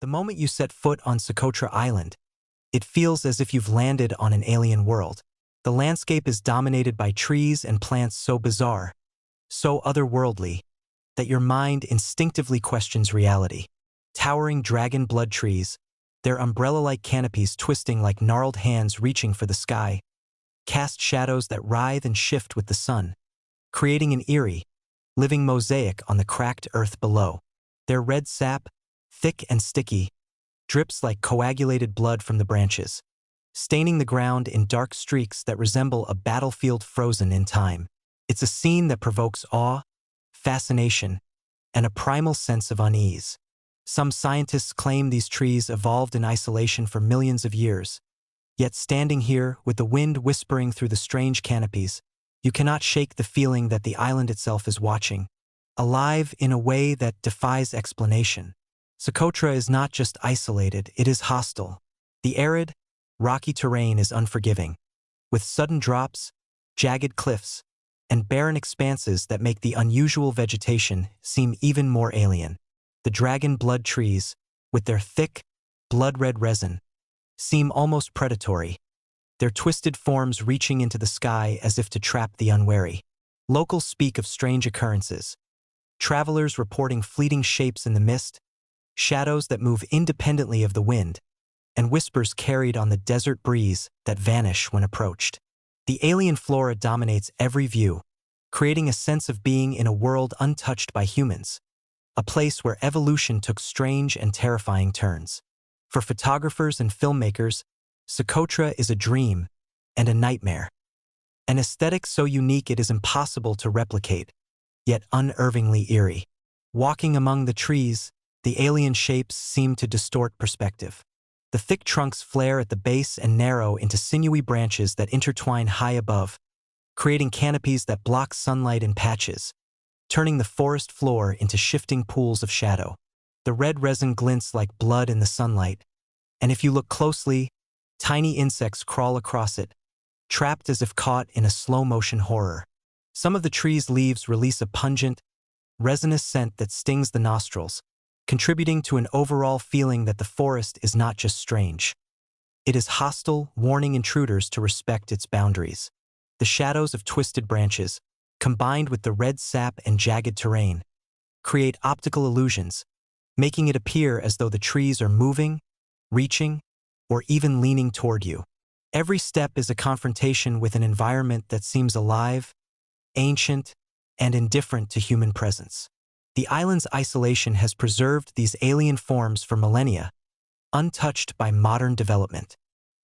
The moment you set foot on Socotra Island, it feels as if you've landed on an alien world. The landscape is dominated by trees and plants so bizarre, so otherworldly, that your mind instinctively questions reality. Towering dragon blood trees, their umbrella-like canopies twisting like gnarled hands reaching for the sky, cast shadows that writhe and shift with the sun, creating an eerie, living mosaic on the cracked earth below. Their red sap, thick and sticky, drips like coagulated blood from the branches, staining the ground in dark streaks that resemble a battlefield frozen in time. It's a scene that provokes awe, fascination, and a primal sense of unease. Some scientists claim these trees evolved in isolation for millions of years. Yet standing here, with the wind whispering through the strange canopies, you cannot shake the feeling that the island itself is watching, alive in a way that defies explanation. Socotra is not just isolated, it is hostile. The arid, rocky terrain is unforgiving, with sudden drops, jagged cliffs, and barren expanses that make the unusual vegetation seem even more alien. The dragon blood trees, with their thick, blood-red resin, seem almost predatory, their twisted forms reaching into the sky as if to trap the unwary. Locals speak of strange occurrences, travelers reporting fleeting shapes in the mist, shadows that move independently of the wind, and whispers carried on the desert breeze that vanish when approached. The alien flora dominates every view, creating a sense of being in a world untouched by humans, a place where evolution took strange and terrifying turns. For photographers and filmmakers, Socotra is a dream and a nightmare. An aesthetic so unique it is impossible to replicate, yet unnervingly eerie. Walking among the trees, the alien shapes seem to distort perspective. The thick trunks flare at the base and narrow into sinewy branches that intertwine high above, creating canopies that block sunlight in patches, turning the forest floor into shifting pools of shadow. The red resin glints like blood in the sunlight, and if you look closely, tiny insects crawl across it, trapped as if caught in a slow-motion horror. Some of the tree's leaves release a pungent, resinous scent that stings the nostrils, contributing to an overall feeling that the forest is not just strange. It is hostile, warning intruders to respect its boundaries. The shadows of twisted branches, combined with the red sap and jagged terrain, create optical illusions, making it appear as though the trees are moving, reaching, or even leaning toward you. Every step is a confrontation with an environment that seems alive, ancient, and indifferent to human presence. The island's isolation has preserved these alien forms for millennia, untouched by modern development.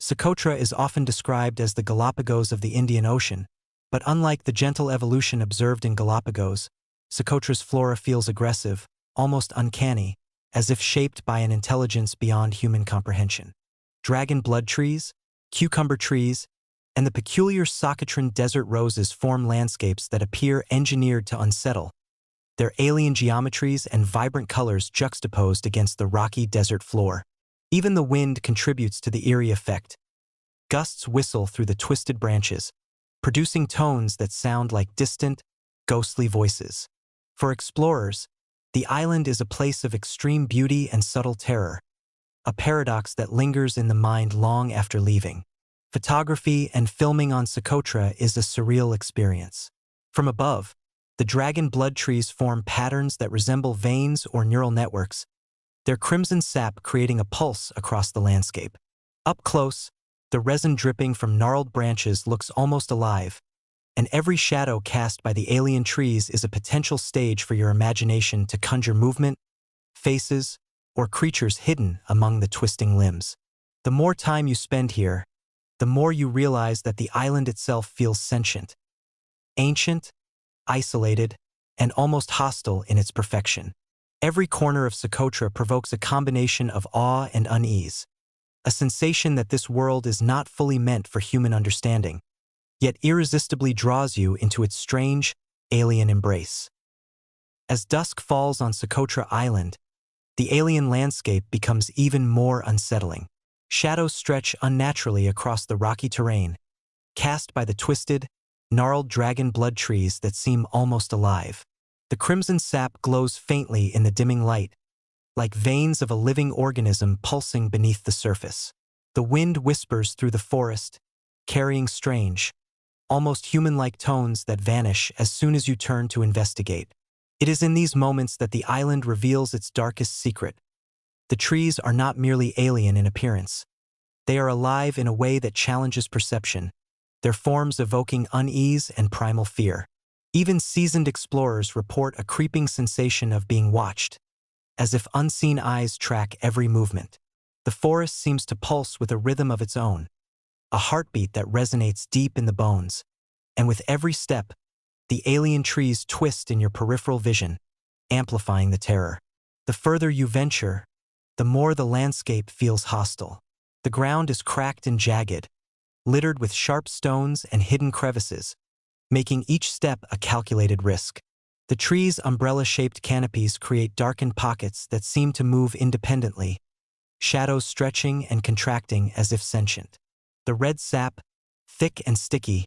Socotra is often described as the Galapagos of the Indian Ocean, but unlike the gentle evolution observed in Galapagos, Socotra's flora feels aggressive, almost uncanny, as if shaped by an intelligence beyond human comprehension. Dragon blood trees, cucumber trees, and the peculiar Socotran desert roses form landscapes that appear engineered to unsettle, their alien geometries and vibrant colors juxtaposed against the rocky desert floor. Even the wind contributes to the eerie effect. Gusts whistle through the twisted branches, producing tones that sound like distant, ghostly voices. For explorers, the island is a place of extreme beauty and subtle terror, a paradox that lingers in the mind long after leaving. Photography and filming on Socotra is a surreal experience. From above, the dragon blood trees form patterns that resemble veins or neural networks, their crimson sap creating a pulse across the landscape. Up close, the resin dripping from gnarled branches looks almost alive, and every shadow cast by the alien trees is a potential stage for your imagination to conjure movement, faces, or creatures hidden among the twisting limbs. The more time you spend here, the more you realize that the island itself feels sentient, ancient, isolated, and almost hostile in its perfection. Every corner of Socotra provokes a combination of awe and unease, a sensation that this world is not fully meant for human understanding, yet irresistibly draws you into its strange, alien embrace. As dusk falls on Socotra Island, the alien landscape becomes even more unsettling. Shadows stretch unnaturally across the rocky terrain, cast by the twisted, gnarled dragon blood trees that seem almost alive. The crimson sap glows faintly in the dimming light, like veins of a living organism pulsing beneath the surface. The wind whispers through the forest, carrying strange, almost human-like tones that vanish as soon as you turn to investigate. It is in these moments that the island reveals its darkest secret. The trees are not merely alien in appearance. They are alive in a way that challenges perception, their forms evoking unease and primal fear. Even seasoned explorers report a creeping sensation of being watched, as if unseen eyes track every movement. The forest seems to pulse with a rhythm of its own, a heartbeat that resonates deep in the bones, and with every step, the alien trees twist in your peripheral vision, amplifying the terror. The further you venture, the more the landscape feels hostile. The ground is cracked and jagged, littered with sharp stones and hidden crevices, making each step a calculated risk. The trees' umbrella-shaped canopies create darkened pockets that seem to move independently, shadows stretching and contracting as if sentient. The red sap, thick and sticky,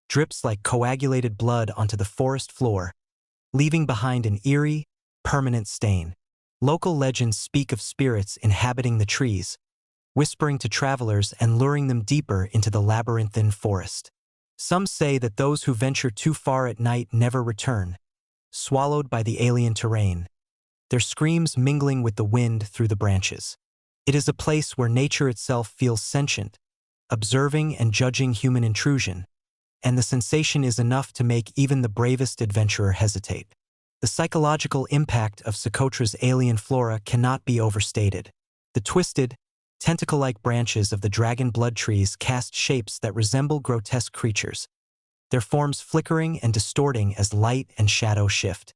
drips like coagulated blood onto the forest floor, leaving behind an eerie, permanent stain. Local legends speak of spirits inhabiting the trees, whispering to travelers and luring them deeper into the labyrinthine forest. Some say that those who venture too far at night never return, swallowed by the alien terrain, their screams mingling with the wind through the branches. It is a place where nature itself feels sentient, observing and judging human intrusion, and the sensation is enough to make even the bravest adventurer hesitate. The psychological impact of Socotra's alien flora cannot be overstated. The twisted, tentacle-like branches of the dragon blood trees cast shapes that resemble grotesque creatures, their forms flickering and distorting as light and shadow shift.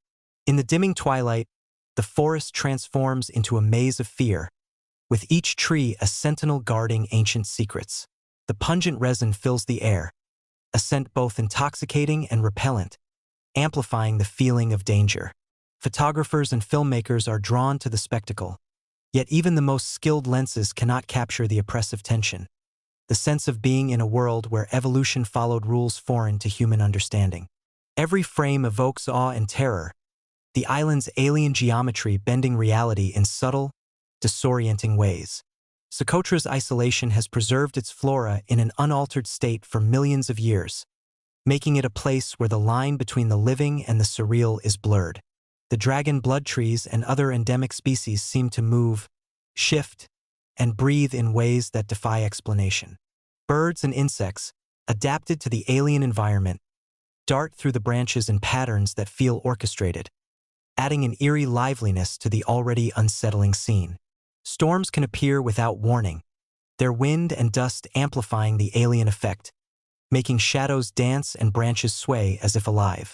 In the dimming twilight, the forest transforms into a maze of fear, with each tree a sentinel guarding ancient secrets. The pungent resin fills the air, a scent both intoxicating and repellent, amplifying the feeling of danger. Photographers and filmmakers are drawn to the spectacle, yet even the most skilled lenses cannot capture the oppressive tension, the sense of being in a world where evolution followed rules foreign to human understanding. Every frame evokes awe and terror, the island's alien geometry bending reality in subtle, disorienting ways. Socotra's isolation has preserved its flora in an unaltered state for millions of years, making it a place where the line between the living and the surreal is blurred. The dragon blood trees and other endemic species seem to move, shift, and breathe in ways that defy explanation. Birds and insects, adapted to the alien environment, dart through the branches in patterns that feel orchestrated, adding an eerie liveliness to the already unsettling scene. Storms can appear without warning, their wind and dust amplifying the alien effect, making shadows dance and branches sway as if alive.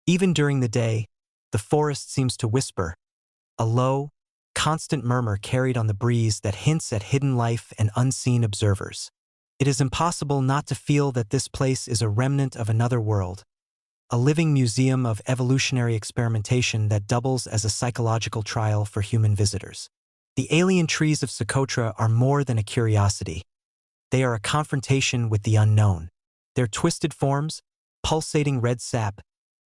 Even during the day, the forest seems to whisper, a low, constant murmur carried on the breeze that hints at hidden life and unseen observers. It is impossible not to feel that this place is a remnant of another world, a living museum of evolutionary experimentation that doubles as a psychological trial for human visitors. The alien trees of Socotra are more than a curiosity. They are a confrontation with the unknown. Their twisted forms, pulsating red sap,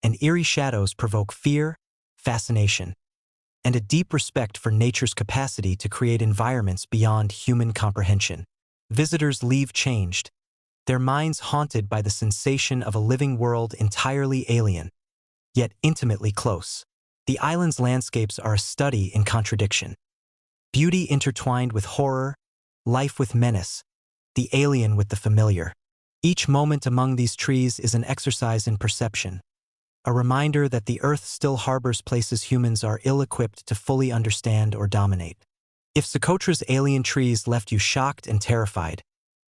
and eerie shadows provoke fear, fascination, and a deep respect for nature's capacity to create environments beyond human comprehension. Visitors leave changed, their minds haunted by the sensation of a living world entirely alien, yet intimately close. The island's landscapes are a study in contradiction. Beauty intertwined with horror, life with menace, the alien with the familiar. Each moment among these trees is an exercise in perception, a reminder that the earth still harbors places humans are ill-equipped to fully understand or dominate. If Socotra's alien trees left you shocked and terrified,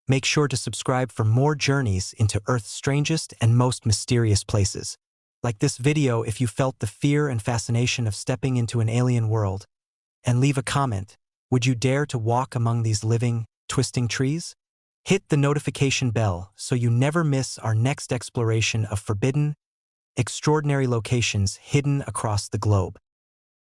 make sure to subscribe for more journeys into Earth's strangest and most mysterious places. Like this video if you felt the fear and fascination of stepping into an alien world, and leave a comment. Would you dare to walk among these living, twisting trees? Hit the notification bell so you never miss our next exploration of forbidden, extraordinary locations hidden across the globe.